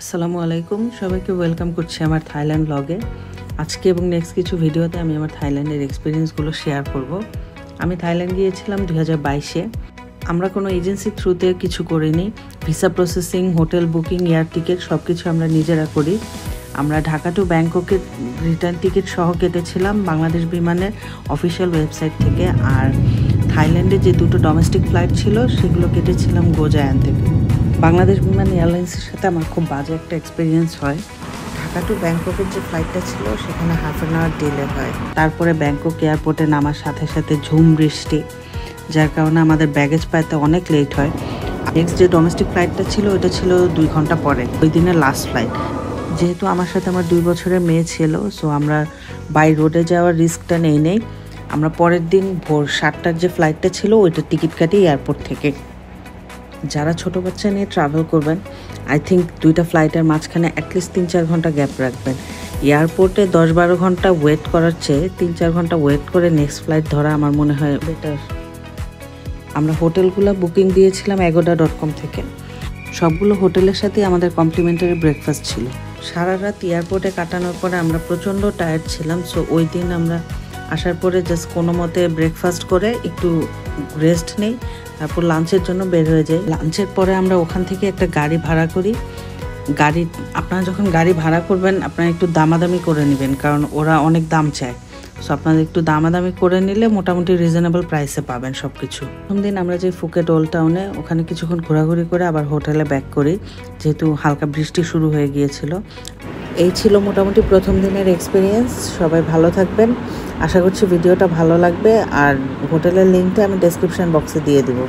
আসসালামু আলাইকুম, সবাইকে ওয়েলকাম করছি আমার থাইল্যান্ড ব্লগে। আজকে এবং নেক্সট কিছু ভিডিওতে আমি আমার থাইল্যান্ডের এক্সপিরিয়েন্সগুলো শেয়ার করব। আমি থাইল্যান্ড গিয়েছিলাম 2022-এ। আমরা কোনো এজেন্সি থ্রুতে কিছু করিনি। Visa processing, hotel booking, air ticket সব কিছু আমরা নিজেরা করি। আমরা ঢাকা টু ব্যাংককের রিটার্ন টিকিট সহ কেটেছিলাম বাংলাদেশ বিমানের অফিসিয়াল ওয়েবসাইট থেকে, আর থাইল্যান্ডে যে দুটো ডোমেস্টিক ফ্লাইট ছিল সেগুলো কেটেছিলাম গোজায়ান থেকে। বাংলাদেশ বিমান এয়ারলাইন্সের সাথে আমার খুব বাজে একটা এক্সপিরিয়েন্স হয়। ঢাকা টু ব্যাংককের যে ফ্লাইটটা ছিল সেখানে হাফ অ্যান আওয়ার ডিলে হয়। তারপরে ব্যাংকক এয়ারপোর্টে নামার সাথে সাথে ঝুম বৃষ্টি, যার কারণে আমাদের ব্যাগেজ পাইতে অনেক লেট হয়। নেক্সট যে ডোমেস্টিক ফ্লাইটটা ছিল ওটা ছিল 2 ঘন্টা পরে, ওই দিনের লাস্ট ফ্লাইট। যেহেতু আমার সাথে আমার 2 বছরের মেয়ে ছিল, সো আমরা বাই রোডে যাওয়ার রিস্কটা নেই। আমরা পরের দিন ভোর 7টার যে ফ্লাইটটা ছিল ওইটার টিকিট কাটি এয়ারপোর্ট থেকে। যারা ছোটো বাচ্চা নিয়ে ট্রাভেল করবেন, আই থিঙ্ক দুইটা ফ্লাইটের মাঝখানে অ্যাটলিস্ট 3-4 ঘন্টা গ্যাপ রাখবেন। এয়ারপোর্টে 10-12 ঘন্টা ওয়েট করার চেয়ে 3-4 ঘন্টা ওয়েট করে নেক্সট ফ্লাইট ধরা আমার মনে হয় বেটার। আমরা হোটেলগুলো বুকিং দিয়েছিলাম agoda.com থেকে। সবগুলো হোটেলের সাথেই আমাদের কমপ্লিমেন্টারি ব্রেকফাস্ট ছিল। সারা রাত এয়ারপোর্টে কাটানোর পরে আমরা প্রচণ্ড টায়ার্ড ছিলাম, সো ওই দিন আমরা আসার পরে জাস্ট কোনো মতে ব্রেকফাস্ট করে একটু রেস্ট নেই, তারপর লাঞ্চের জন্য বের হয়ে যাই। লাঞ্চের পরে আমরা ওখান থেকে একটা গাড়ি ভাড়া করি। আপনারা যখন গাড়ি ভাড়া করবেন আপনারা একটু দামাদামি করে নেবেন, কারণ ওরা অনেক দাম চায়। সো আপনারা একটু দামাদামি করে নিলে মোটামুটি রিজনেবল প্রাইসে পাবেন সব কিছু। প্রথম দিন আমরা যে ফুকেট ওল্ড টাউনে, ওখানে কিছুক্ষণ ঘোরাঘুরি করে আবার হোটেলে ব্যাক করি, যেহেতু হালকা বৃষ্টি শুরু হয়ে গিয়েছিল। এই ছিল মোটামুটি প্রথম দিনের এক্সপিরিয়েন্স। সবাই ভালো থাকবেন, আশা করছি ভিডিওটা ভালো লাগবে, আর হোটেলের লিঙ্কটা আমি ডেসক্রিপশন বক্সে দিয়ে দিব।